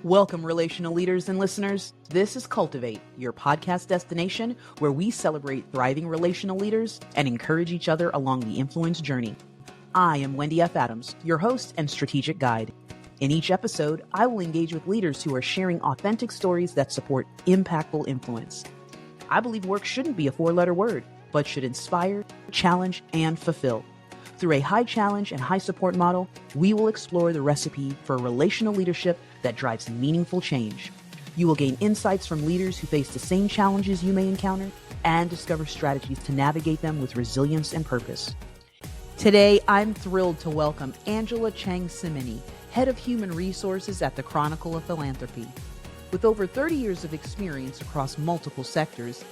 Welcome, relational leaders and listeners. This is Cultivate, your podcast destination where we celebrate thriving relational leaders and encourage each other along the influence journey. I am Wendy F. Adams, your host and strategic guide. In each episode, I will engage with leaders who are sharing authentic stories that support impactful influence. I believe work shouldn't be a four-letter word, but should inspire, challenge, and fulfill. Through a high challenge and high support model, we will explore the recipe for relational leadership that drives meaningful change. You will gain insights from leaders who face the same challenges you may encounter and discover strategies to navigate them with resilience and purpose. Today, I'm thrilled to welcome Angela Cheng-Cimini, Head of Human Resources at the Chronicle of Philanthropy. With over 30 years of experience across multiple sectors,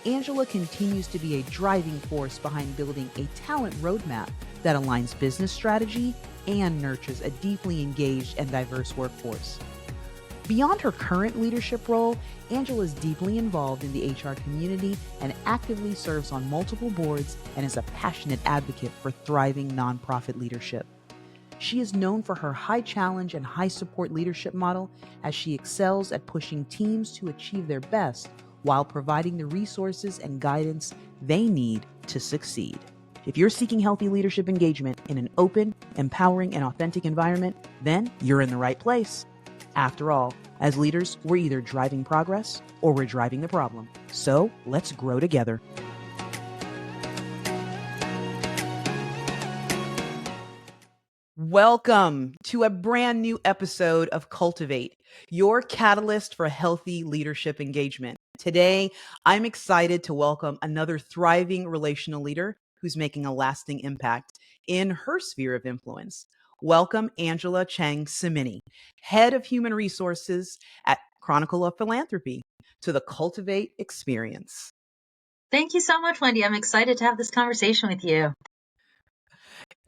Angela continues to be a driving force behind building a talent roadmap that aligns business strategy and nurtures a deeply engaged and diverse workforce. Beyond her current leadership role, Angela is deeply involved in the HR community and actively serves on multiple boards and is a passionate advocate for thriving nonprofit leadership. She is known for her high challenge and high support leadership model as she excels at pushing teams to achieve their best while providing the resources and guidance they need to succeed. If you're seeking healthy leadership engagement in an open, empowering, and authentic environment, then you're in the right place. After all, as leaders, we're either driving progress or we're driving the problem. So let's grow together. Welcome to a brand new episode of Cultivate, your catalyst for healthy leadership engagement. Today, I'm excited to welcome another thriving relational leader who's making a lasting impact in her sphere of influence. Welcome, Angela Cheng-Cimini, Head of Human Resources at Chronicle of Philanthropy, to the Cultivate experience. Thank you so much, Wendy. I'm excited to have this conversation with you.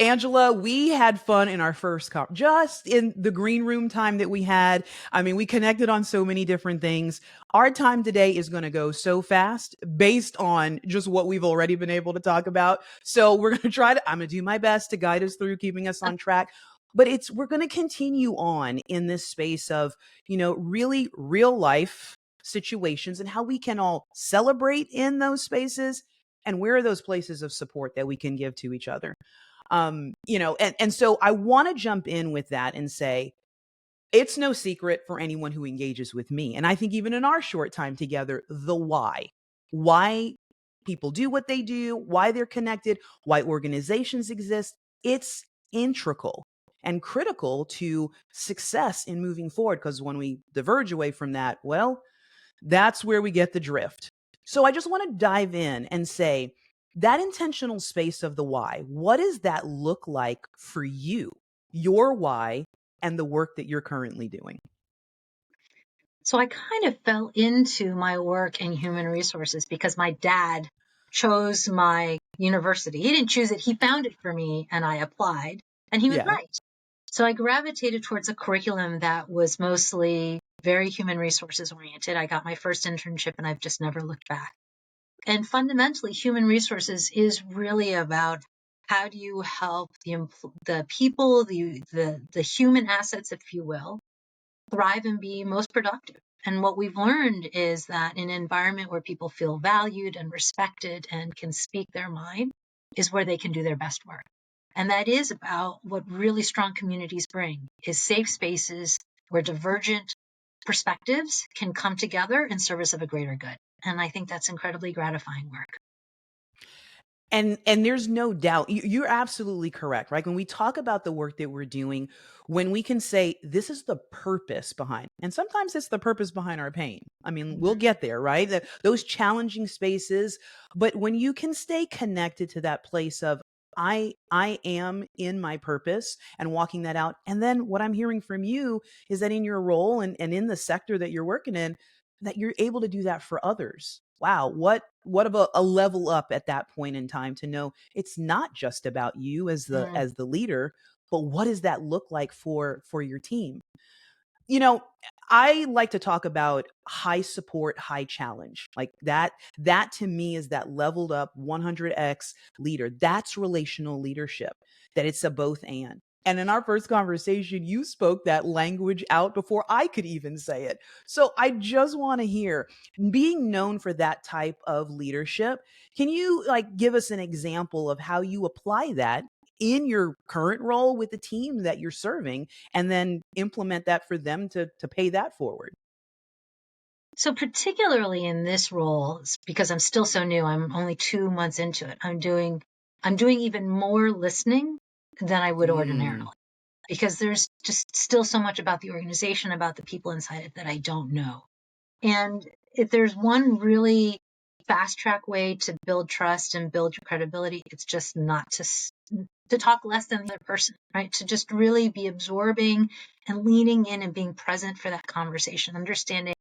Angela, we had fun in our first just in the green room time that we had. I mean, we connected on so many different things. Our time today is going to go so fast based on just what we've already been able to talk about. So we're going to I'm going to do my best to guide us through keeping us on track. But we're going to continue on in this space of, really real life situations and how we can all celebrate in those spaces and where are those places of support that we can give to each other. And so I want to jump in with that and say, it's no secret for anyone who engages with me. And I think even in our short time together, the why people do what they do, why they're connected, why organizations exist, it's integral and critical to success in moving forward. Because when we diverge away from that, well, that's where we get the drift. So I just want to dive in and say, that intentional space of the why, what does that look like for you, your why, and the work that you're currently doing? So I kind of fell into my work in human resources because my dad chose my university. He didn't choose it. He found it for me and I applied and he was right. So I gravitated towards a curriculum that was mostly very human resources oriented. I got my first internship and I've just never looked back. And fundamentally, human resources is really about how do you help the people, the human assets, if you will, thrive and be most productive. And what we've learned is that in an environment where people feel valued and respected and can speak their mind is where they can do their best work. And that is about what really strong communities bring, is safe spaces where divergent perspectives can come together in service of a greater good. And I think that's incredibly gratifying work. And there's no doubt, you're absolutely correct, right? When we talk about the work that we're doing, when we can say this is the purpose behind, and sometimes it's the purpose behind our pain. I mean, we'll get there, right? Those challenging spaces, but when you can stay connected to that place of I am in my purpose and walking that out. And then what I'm hearing from you is that in your role and in the sector that you're working in, that you're able to do that for others. Wow, what of a level up at that point in time to know it's not just about you as the leader, but what does that look like for your team? I like to talk about high support, high challenge. Like that to me is that leveled up 100x leader. That's relational leadership, that it's a both and. And in our first conversation, you spoke that language out before I could even say it. So I just want to hear, being known for that type of leadership, can you like give us an example of how you apply that in your current role with the team that you're serving and then implement that for them to pay that forward? So particularly in this role, because I'm still so new, I'm only 2 months into it. I'm doing even more listening than I would Mm, ordinarily, because there's just still so much about the organization, about the people inside it that I don't know. And if there's one really fast track way to build trust and build your credibility, it's just not to talk less than the other person, right? To just really be absorbing and leaning in and being present for that conversation, understanding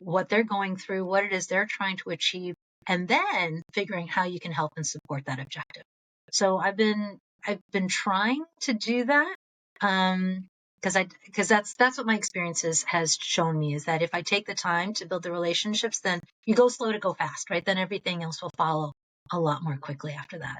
what they're going through, what it is they're trying to achieve, and then figuring how you can help and support that objective. So I've been trying to do that. Because that's what my experiences has shown me, is that if I take the time to build the relationships, then you go slow to go fast, right? Then everything else will follow a lot more quickly after that.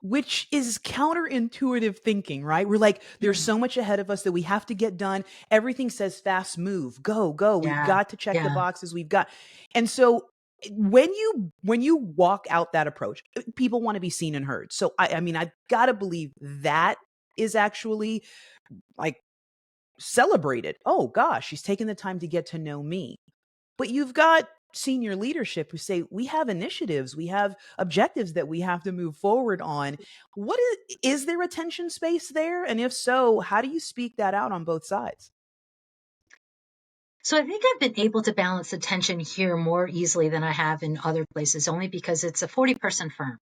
which is counterintuitive thinking, right? We're like, there's Mm. so much ahead of us that we have to get done. Everything says fast move, go, go. We've Yeah. got to check the Yeah. boxes. We've got. And so when you walk out that approach, people want to be seen and heard. So I mean, I've got to believe that is actually like celebrated. Oh gosh, she's taking the time to get to know me. But you've got senior leadership who say, we have initiatives, we have objectives that we have to move forward on. What is there a tension space there? And if so, how do you speak that out on both sides? So I think I've been able to balance the tension here more easily than I have in other places, only because it's a 40-person firm.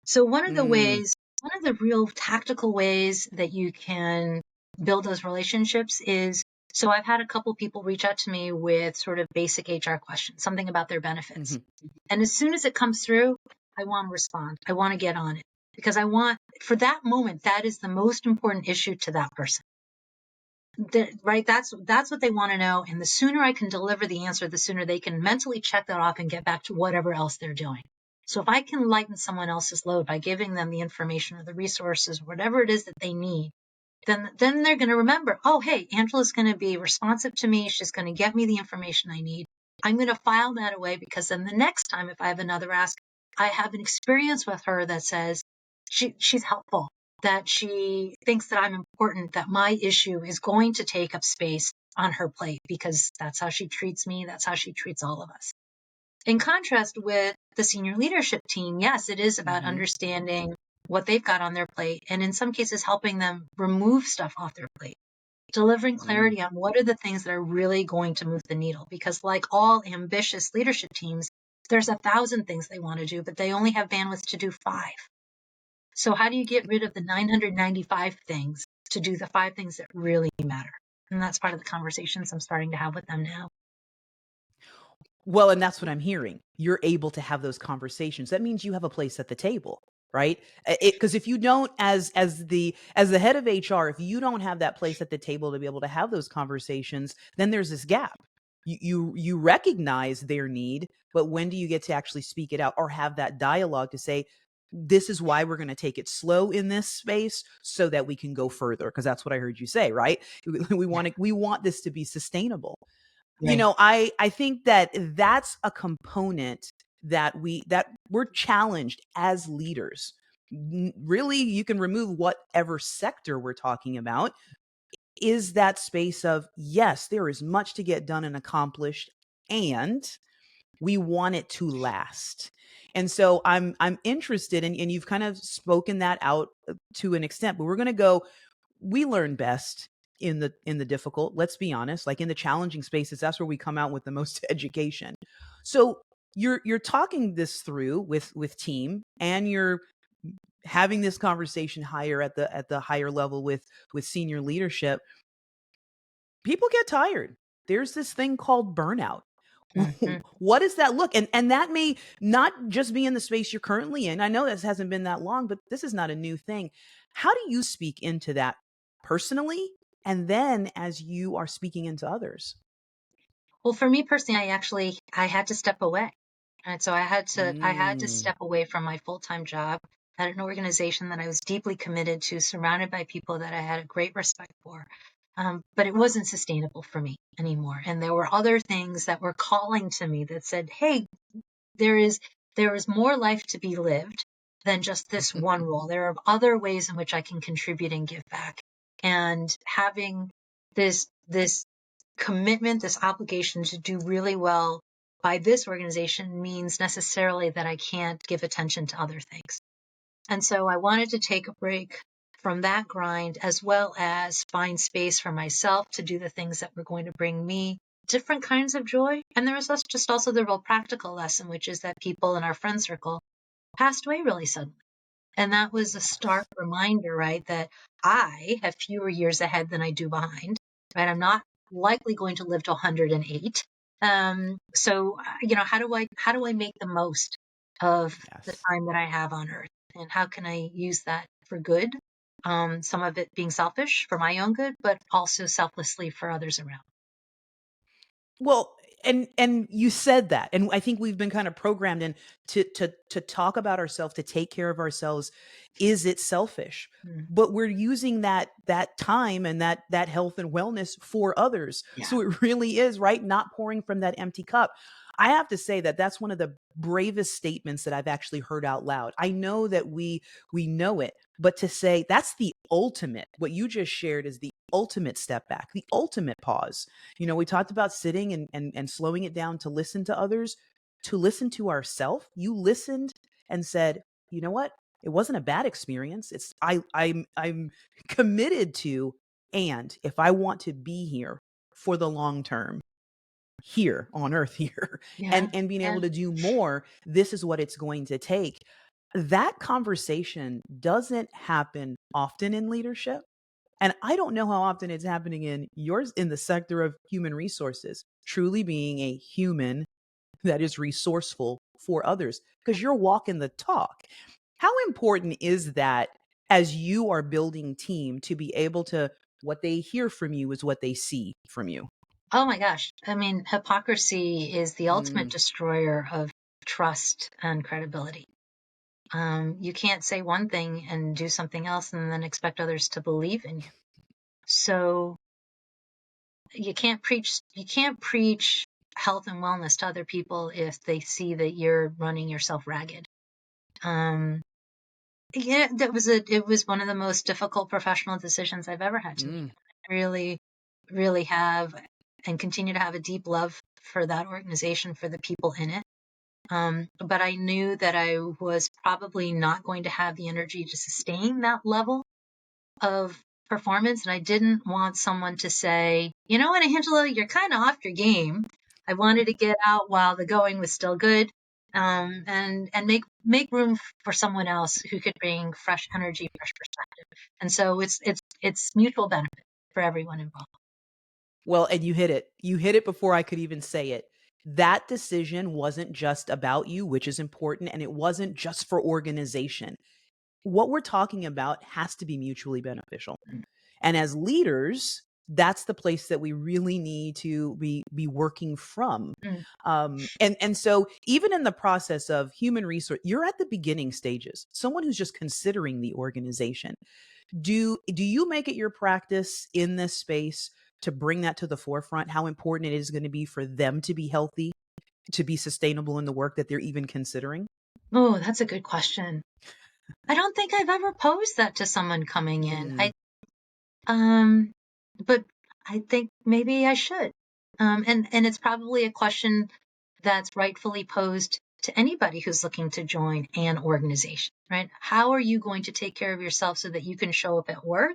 So Mm, one of the real tactical ways that you can build those relationships is, so I've had a couple people reach out to me with sort of basic HR questions, something about their benefits. mhm, And as soon as it comes through, I want to respond. I want to get on it, because I want, for that moment, that is the most important issue to that person. Right? That's what they want to know. And the sooner I can deliver the answer, the sooner they can mentally check that off and get back to whatever else they're doing. So if I can lighten someone else's load by giving them the information or the resources, whatever it is that they need, then they're going to remember, oh, hey, Angela's going to be responsive to me. She's going to get me the information I need. I'm going to file that away, because then the next time, if I have another ask, I have an experience with her that says she's helpful, that she thinks that I'm important, that my issue is going to take up space on her plate, because that's how she treats me. That's how she treats all of us. In contrast with the senior leadership team, yes, it is about mhm, understanding what they've got on their plate, and in some cases, helping them remove stuff off their plate, delivering mm. clarity on what are the things that are really going to move the needle. Because, like all ambitious leadership teams, there's 1,000 things they want to do, but they only have bandwidth to do 5. So, how do you get rid of the 995 things to do the 5 things that really matter? And that's part of the conversations I'm starting to have with them now. Well, and that's what I'm hearing. You're able to have those conversations. That means you have a place at the table, right? Because if you don't, as the head of HR, if you don't have that place at the table to be able to have those conversations, then there's this gap. You recognize their need, but when do you get to actually speak it out or have that dialogue to say, this is why we're going to take it slow in this space so that we can go further? Because that's what I heard you say, right? We Yeah, want this to be sustainable. right. I think that that's a component that we're challenged as leaders. Really, you can remove whatever sector we're talking about, is that space of, yes, there is much to get done and accomplished, and we want it to last. And so I'm interested in, and you've kind of spoken that out to an extent, but we're going to go, we learn best in the difficult. Let's be honest, like in the challenging spaces, that's where we come out with the most education. So you're talking this through with team, and you're having this conversation higher at the higher level with senior leadership. People get tired. There's this thing called burnout. Mhm. What does that look? And that may not just be in the space you're currently in. I know this hasn't been that long, but this is not a new thing. How do you speak into that personally, and then as you are speaking into others? Well, for me personally, I had to step away. And so I had to Mm, step away from my full-time job. at an organization that I was deeply committed to, surrounded by people that I had a great respect for. But it wasn't sustainable for me anymore. And there were other things that were calling to me that said, hey, there is more life to be lived than just this one role. There are other ways in which I can contribute and give back. And having this commitment, this obligation to do really well by this organization means necessarily that I can't give attention to other things. And so I wanted to take a break from that grind, as well as find space for myself to do the things that were going to bring me different kinds of joy. And there was just also the real practical lesson, which is that people in our friend circle passed away really suddenly. And that was a stark reminder, right, that I have fewer years ahead than I do behind, right? I'm not likely going to live to 108. So, how do I make the most of the Yes. time that I have on earth? And how can I use that for good? Some of it being selfish for my own good, but also selflessly for others around. Well, and you said that, and I think we've been kind of programmed in to talk about ourselves, to take care of ourselves. Is it selfish? Mm. But we're using that time and that health and wellness for others. Yeah. So it really is, right, not pouring from that empty cup. I have to say that that's one of the bravest statements that I've actually heard out loud. I know that we know it, but to say that's the ultimate, what you just shared is the ultimate step back, the ultimate pause. We talked about sitting and slowing it down to listen to others, to listen to ourselves. You listened and said, you know what? It wasn't a bad experience. I'm committed to, and if I want to be here for the long term, here on earth here, Yeah. and being Yeah. able to do more, this is what it's going to take. That conversation doesn't happen often in leadership. And I don't know how often it's happening in yours, in the sector of human resources, truly being a human that is resourceful for others, because you're walking the talk. How important is that as you are building team to be able to, what they hear from you is what they see from you? Oh my gosh. I mean, hypocrisy is the ultimate Mm, destroyer of trust and credibility. You can't say one thing and do something else and then expect others to believe in you. So you can't preach health and wellness to other people if they see that you're running yourself ragged. Um, yeah, it was one of the most difficult professional decisions I've ever had to make. mm, I really, really have and continue to have a deep love for that organization, for the people in it. But I knew that I was probably not going to have the energy to sustain that level of performance. And I didn't want someone to say, you know what, Angela, you're kind of off your game. I wanted to get out while the going was still good. And make room for someone else who could bring fresh energy, fresh perspective. And so it's mutual benefit for everyone involved. Well, and you hit it. You hit it before I could even say it. That decision wasn't just about you, which is important, and it wasn't just for organization. What we're talking about has to be mutually beneficial. And as leaders, that's the place that we really need to be working from. Mm. And so even in the process of human resource, you're at the beginning stages. Someone who's just considering the organization. Do you make it your practice in this space to bring that to the forefront? How important it is going to be for them to be healthy, to be sustainable in the work that they're even considering? Oh, that's a good question. I don't think I've ever posed that to someone coming in. Mm, Um, but I think maybe I should. And it's probably a question that's rightfully posed to anybody who's looking to join an organization, right? How are you going to take care of yourself so that you can show up at work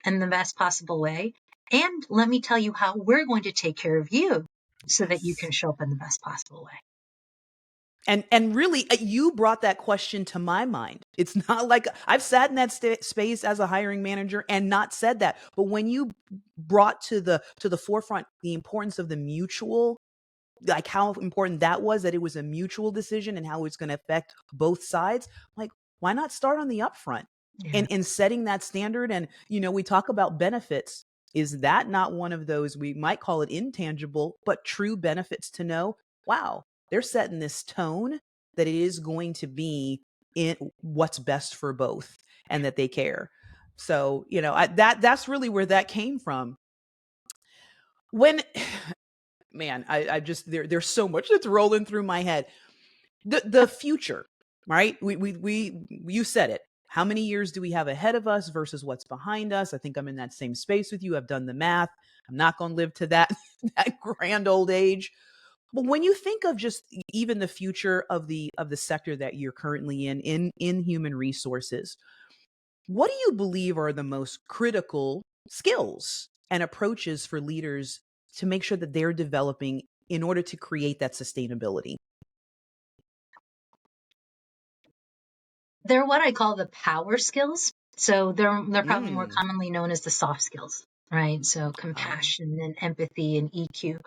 in the best possible way? And let me tell you how we're going to take care of you so that you yes. can show up in the best possible way. And really, you brought that question to my mind. It's not like I've sat in that space as a hiring manager and not said that. But when you brought to the forefront the importance of the mutual, like how important that was, that it was a mutual decision and how it's going to affect both sides, like why not start on the upfront Yeah. and in setting that standard? And we talk about benefits. Is that not one of those, we might call it intangible, but true benefits, to know, wow, they're setting this tone that it is going to be in what's best for both and that they care. So, that's really where that came from. When, man, I just, there's so much that's rolling through my head. The future, right? You said it. How many years do we have ahead of us versus what's behind us? I think I'm in that same space with you. I've done the math. I'm not going to live to that that grand old age. But when you think of just even the future of the sector that you're currently in human resources, what do you believe are the most critical skills and approaches for leaders to make sure that they're developing in order to create that sustainability? They're what I call the power skills. So they're probably more Mm. commonly known as the soft skills, right? So Oh. compassion and empathy and EQ.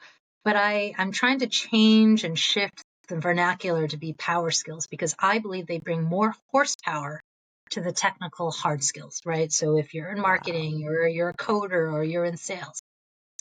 But I'm trying to change and shift the vernacular to be power skills because I believe they bring more horsepower to the technical hard skills, right? So if you're in Wow. marketing or you're a coder or you're in sales,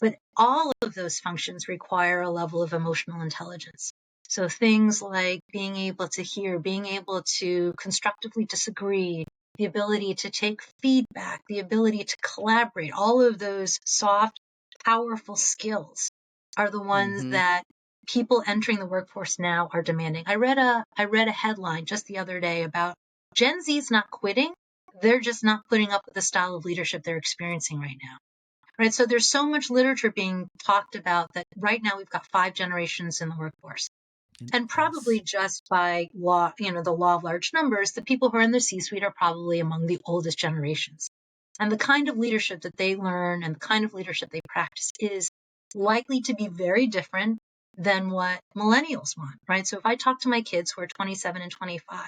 but all of those functions require a level of emotional intelligence. So things like being able to hear, being able to constructively disagree, the ability to take feedback, the ability to collaborate, all of those soft, powerful skills are the ones Mm-hmm. that people entering the workforce now are demanding. I read a headline just the other day about Gen Z's not quitting. They're just not putting up with the style of leadership they're experiencing right now. Right. So there's so much literature being talked about that right now we've got 5 generations in the workforce. And probably Yes. just by law, the law of large numbers, the people who are in the C-suite are probably among the oldest generations. And the kind of leadership that they learn and the kind of leadership they practice is likely to be very different than what millennials want, right? So if I talk to my kids who are 27 and 25,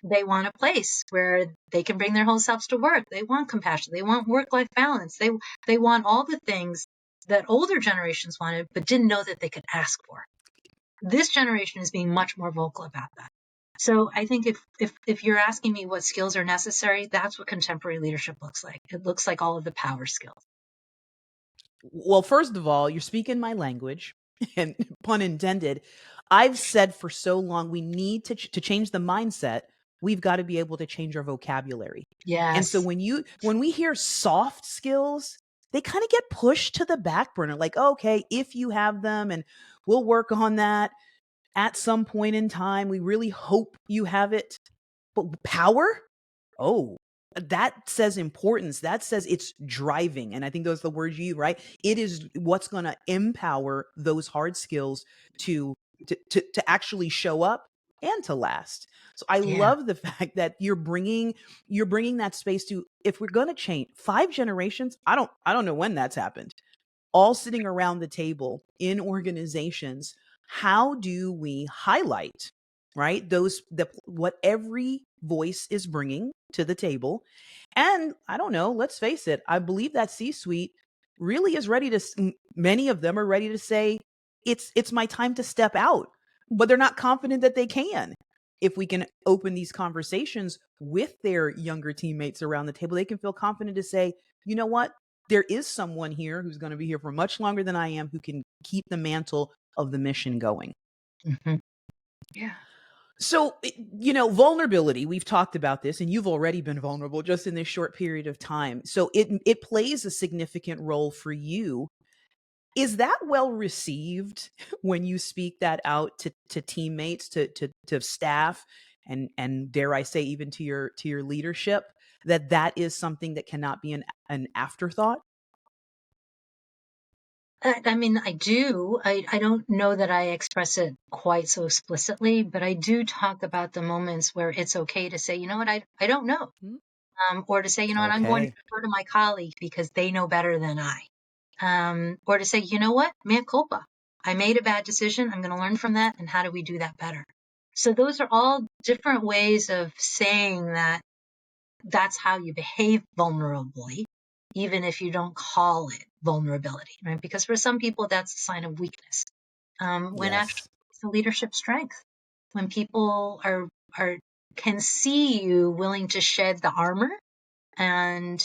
they want a place where they can bring their whole selves to work. They want compassion. They want work-life balance. They want all the things that older generations wanted, but didn't know that they could ask for. This generation is being much more vocal about that. So I think if you're asking me what skills are necessary, that's what contemporary leadership looks like. It looks like all of the power skills. Well, first of all, you're speaking my language, and pun intended. I've said for so long we need to change the mindset. We've got to be able to change our vocabulary. And so Yes. when we hear soft skills, they kind of get pushed to the back burner. Like, okay, if you have them, and we'll work on that at some point in time. We really hope you have it. But power? Oh, that says importance. That says it's driving. And I think those are the words you, right? It is what's going to empower those hard skills to, to actually show up and to last. So I Yeah. love the fact that you're bringing that space to, if we're going to change 5 generations, I don't know when that's happened, all sitting around the table in organizations. How do we highlight, right, those, what every voice is bringing to the table? And I don't know, let's face it, I believe that C suite really is ready to many of them are ready to say it's my time to step out, but they're not confident that they can. If we can open these conversations with their younger teammates around the table, they can feel confident to say, you know what, there is someone here who's going to be here for much longer than I am, who can keep the mantle of the mission going. Hmm. Yeah. So, vulnerability, we've talked about this, and you've already been vulnerable just in this short period of time. So it plays a significant role for you. Is that well received when you speak that out to teammates, to staff, and dare I say even to your leadership, that is something that cannot be an afterthought? I mean, I do. I don't know that I express it quite so explicitly, but I do talk about the moments where it's okay to say, you know what, I don't know. Hmm? Or to say, you know what, I'm going to Okay. defer to my colleague because they know better than I. Or to say, you know what, mea culpa. I made a bad decision. I'm going to learn from that. And how do we do that better? So those are all different ways of saying that that's how you behave vulnerably, even if you don't call it vulnerability, right? Because for some people, that's a sign of weakness. When actually Yes. it's a leadership strength. When people are can see you willing to shed the armor and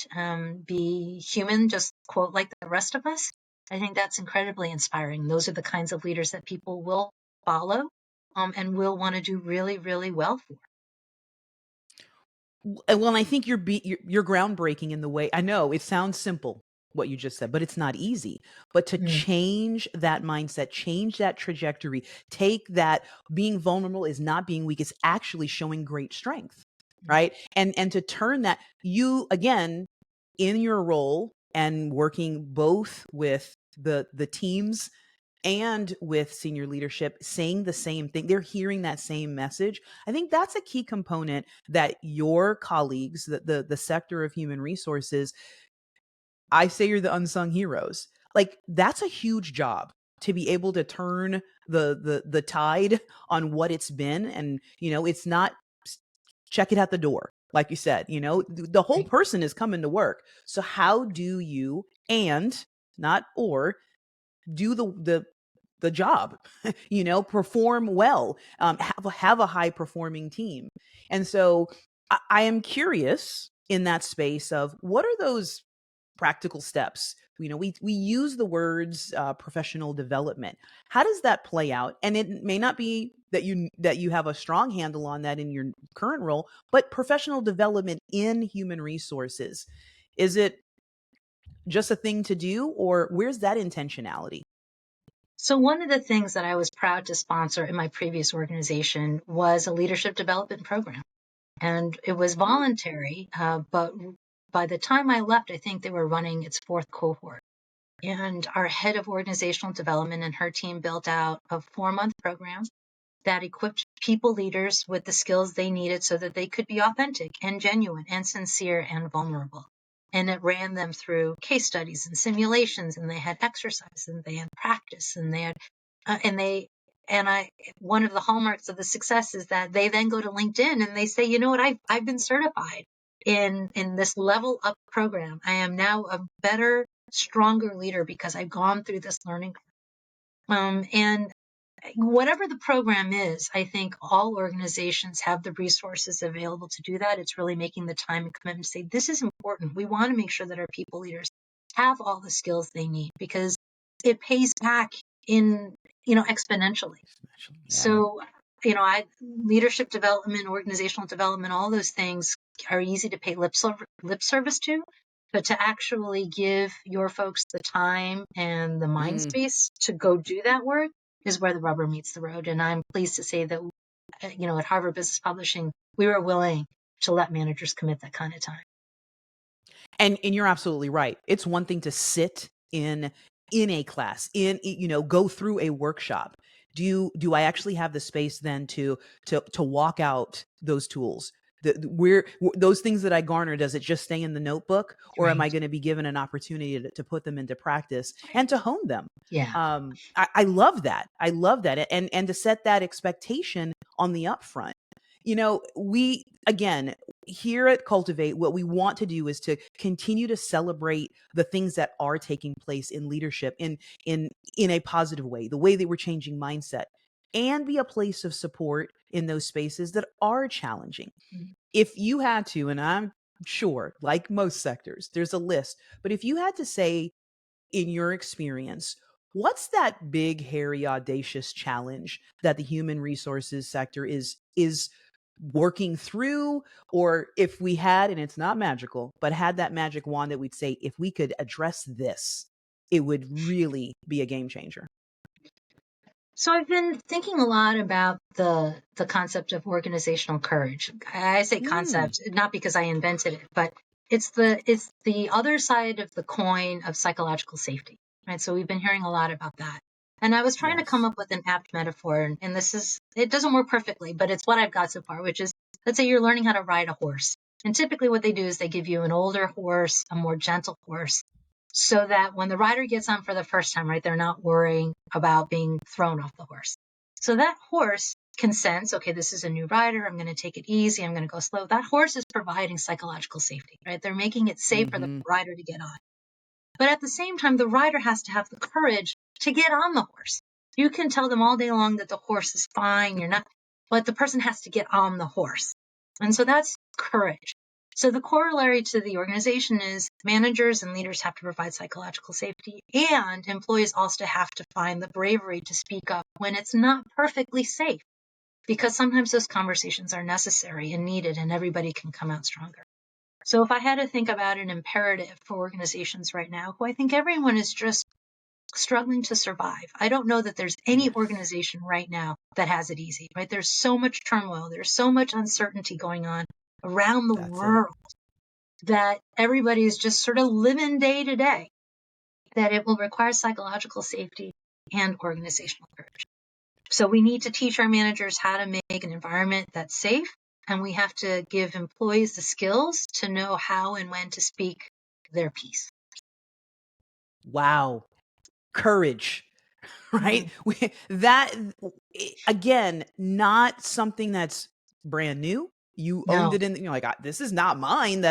be human, just quote like the rest of us, I think that's incredibly inspiring. Those are the kinds of leaders that people will follow and will want to do really, really well for. Well, and I think you're groundbreaking in the way. I know it sounds simple what you just said, but it's not easy. But to Mm, change that mindset, change that trajectory, take that being vulnerable is not being weak, it's actually showing great strength, right? And to turn that, you again in your role and working both with the teams and with senior leadership saying the same thing, they're hearing that same message. I think that's a key component that your colleagues, the sector of human resources, I say you're the unsung heroes. Like that's a huge job to be able to turn the tide on what it's been. And it's not check it at the door. Like you said, the whole right. person is coming to work. So how do you, and not or, do the job, perform well, have a high performing team. And so I am curious in that space of what are those practical steps. We use the words professional development. How does that play out? And it may not be that you have a strong handle on that in your current role, but professional development in human resources, is it just a thing to do, or where's that intentionality? So one of the things that I was proud to sponsor in my previous organization was a leadership development program. And it was voluntary, but by the time I left, I think they were running its fourth cohort. And our head of organizational development and her team built out a 4-month program that equipped people leaders with the skills they needed so that they could be authentic and genuine and sincere and vulnerable. And it ran them through case studies and simulations, and they had exercise, and they had practice, and they had, and they, and I, one of the hallmarks of the success is that they then go to LinkedIn and they say, you know what, I've been certified in this level up program. I am now a better, stronger leader because I've gone through this learning. And whatever the program is, I think all organizations have the resources available to do that. It's really making the time and commitment to say, this is important. We want to make sure that our people leaders have all the skills they need because it pays back in, exponentially. Yeah. So, leadership development, organizational development, all those things are easy to pay lip service to, but to actually give your folks the time and the mind Mm. space to go do that work is where the rubber meets the road. And I'm pleased to say that, at Harvard Business Publishing, we were willing to let managers commit that kind of time. And you're absolutely right. It's one thing to sit in a class, go through a workshop. Do I actually have the space then to walk out those tools? Where those things that I garner, does it just stay in the notebook, or am Right. I going to be given an opportunity to put them into practice and Right. to hone them? Yeah. I love that. I love that, and to set that expectation on the upfront. We again here at Cultivate, what we want to do is to continue to celebrate the things that are taking place in leadership in a positive way, the way that we're changing mindset, and be a place of support in those spaces that are challenging. Mhm. If you had to, and I'm sure, like most sectors, there's a list, but if you had to say in your experience, what's that big, hairy, audacious challenge that the human resources sector is working through? Or if we had, and it's not magical, but had that magic wand that we'd say, if we could address this, it would really be a game changer. So I've been thinking a lot about the concept of organizational courage. I say Mm, concept not because I invented it, but it's the other side of the coin of psychological safety. Right? So we've been hearing a lot about that. And I was trying to come yes. up with an apt metaphor, and it doesn't work perfectly, but it's what I've got so far, which is, let's say you're learning how to ride a horse. And typically what they do is they give you an older horse, a more gentle horse, so that when the rider gets on for the first time, right, they're not worrying about being thrown off the horse. So that horse can sense, okay, this is a new rider. I'm going to take it easy. I'm going to go slow. That horse is providing psychological safety, right? They're making it safe for the Hmm. rider to get on. But at the same time, the rider has to have the courage to get on the horse. You can tell them all day long that the horse is fine, you're not, but the person has to get on the horse. And so that's courage. So the corollary to the organization is managers and leaders have to provide psychological safety, and employees also have to find the bravery to speak up when it's not perfectly safe. because sometimes those conversations are necessary and needed, and everybody can come out stronger. So if I had to think about an imperative for organizations right now, who I think everyone is just struggling to survive. I don't know that there's any Yes. organization right now that has it easy, right? There's so much turmoil. There's so much uncertainty going on around the That's it. world that everybody is just sort of living day to day, that it will require psychological safety and organizational courage. So we need to teach our managers how to make an environment that's safe, and we have to give employees the skills to know how and when to speak their piece. Wow. Courage. Right? Mm, That, again, not something that's brand new. You owned no, it in, like, this is not mine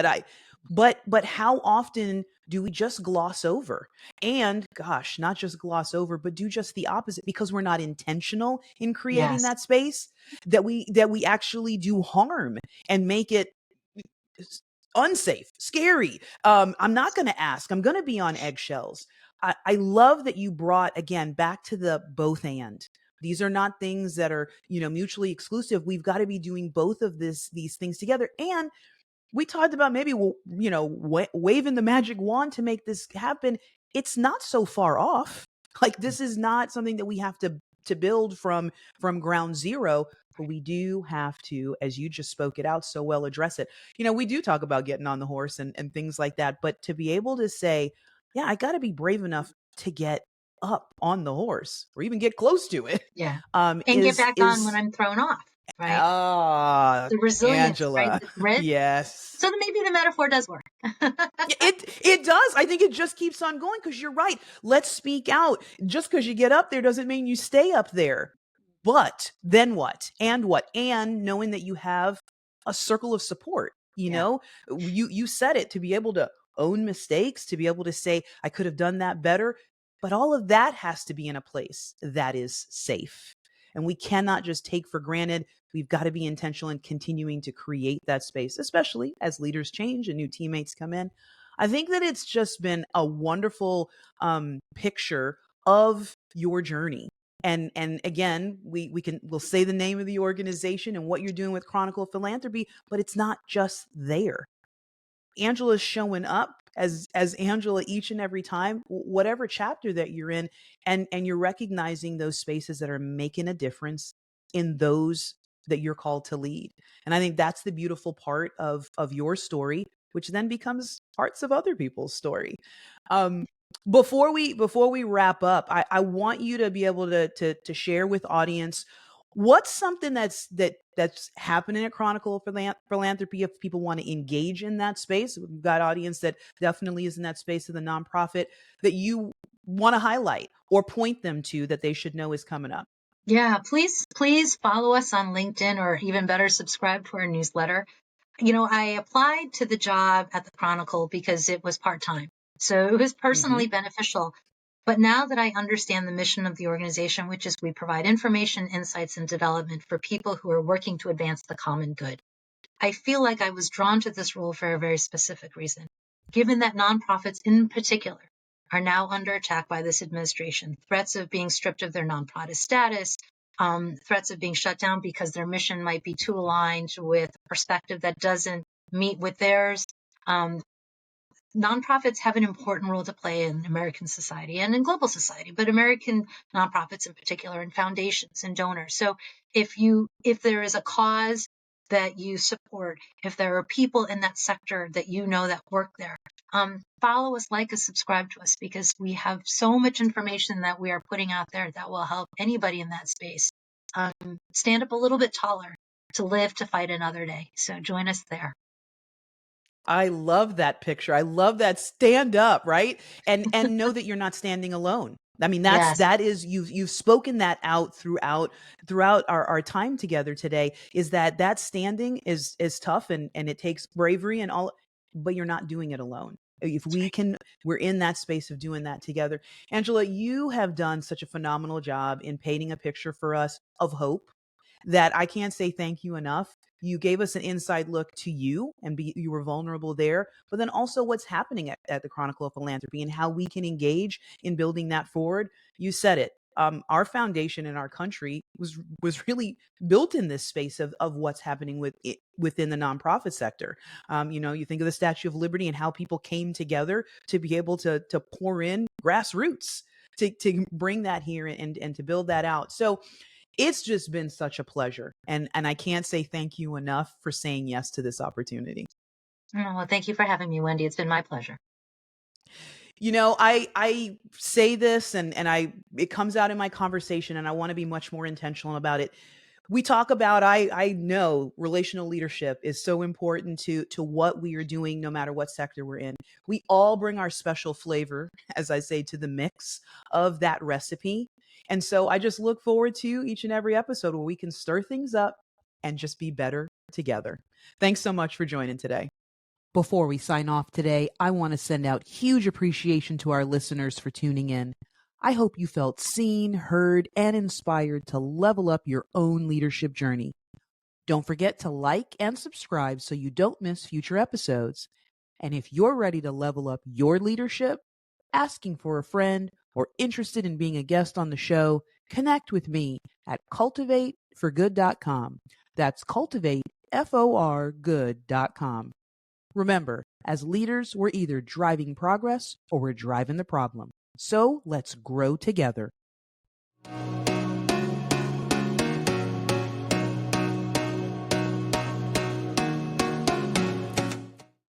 but how often do we just gloss over? And gosh, not just gloss over, but do just the opposite because we're not intentional in creating yes, that space, that we actually do harm and make it unsafe, scary. I'm not going to ask. I'm going to be on eggshells. I love that you brought, again, back to the both and. These are not things that are, mutually exclusive. We've got to be doing both of these things together. And we talked about maybe, waving the magic wand to make this happen. It's not so far off. Like, this is not something that we have to build from ground zero, but we do have to, as you just spoke it out so well, address it. We do talk about getting on the horse and things like that, but to be able to say, yeah, I got to be brave enough to get up on the horse or even get close to it, yeah. And get back on when is I'm thrown off, right? ah, The resilience, right? Angela. The grit. Yes. So maybe the metaphor does work. It does. I think it just keeps on going because you're right. Let's speak out. Just because you get up there doesn't mean you stay up there. But then what? And what? And knowing that you have a circle of support. Yeah, You said it, to be able to own mistakes, to be able to say, I could have done that better. But all of that has to be in a place that is safe. And we cannot just take for granted. We've got to be intentional in continuing to create that space, especially as leaders change and new teammates come in. I think that it's just been a wonderful picture of your journey. And again, we'll say the name of the organization and what you're doing with Chronicle of Philanthropy, but it's not just there. Angela's showing up as Angela each and every time, whatever chapter that you're in, and you're recognizing those spaces that are making a difference in those that you're called to lead. And I think that's the beautiful part of your story, which then becomes parts of other people's story. Um, before we wrap up, I want you to be able to share with audience what's something that's happening at Chronicle of Philanthropy if people want to engage in that space. We've got audience that definitely is in that space of the nonprofit that you want to highlight or point them to that they should know is coming up. yeah. Please follow us on LinkedIn, or even better, subscribe to our newsletter. I applied to the job at the Chronicle because it was part-time. So it was personally Hmm. beneficial. But now that I understand the mission of the organization, which is we provide information, insights, and development for people who are working to advance the common good, I feel like I was drawn to this role for a very specific reason. Given that nonprofits in particular are now under attack by this administration, threats of being stripped of their nonprofit status, threats of being shut down because their mission might be too aligned with a perspective that doesn't meet with theirs. Um, Nonprofits have an important role to play in American society and in global society, but American nonprofits in particular, and foundations and donors. So if there is a cause that you support, if there are people in that sector that that work there, follow us, like us, subscribe to us, because we have so much information that we are putting out there that will help anybody in that space stand up a little bit taller to live to fight another day. So join us there. I love that picture. I love that stand up, right? And know that you're not standing alone. I mean, Yes, that is, you've spoken that out throughout our time together today, is that standing is tough and it takes bravery and all, but you're not doing it alone. If that's we right. can, we're in that space of doing that together. Angela, you have done such a phenomenal job in painting a picture for us of hope that I can't say thank you enough. You gave us an inside look to you, and you were vulnerable there, but then also what's happening at the Chronicle of Philanthropy and how we can engage in building that forward. You said it. our foundation in our country was really built in this space of what's happening within the nonprofit sector. You think of the Statue of Liberty and how people came together to be able to pour in grassroots to bring that here and to build that out. So it's just been such a pleasure. And I can't say thank you enough for saying yes to this opportunity. Oh, well, thank you for having me, Wendy. It's been my pleasure. I say this and it comes out in my conversation, and I want to be much more intentional about it. We talk about, I know relational leadership is so important to what we are doing, no matter what sector we're in. We all bring our special flavor, as I say, to the mix of that recipe. And so I just look forward to each and every episode where we can stir things up and just be better together. Thanks so much for joining today. Before we sign off today, I want to send out huge appreciation to our listeners for tuning in. I hope you felt seen, heard, and inspired to level up your own leadership journey. Don't forget to like and subscribe so you don't miss future episodes. And if you're ready to level up your leadership, asking for a friend, or interested in being a guest on the show, connect with me at cultivateforgood.com. That's cultivateforgood.com. Remember, as leaders, we're either driving progress or we're driving the problem. So let's grow together.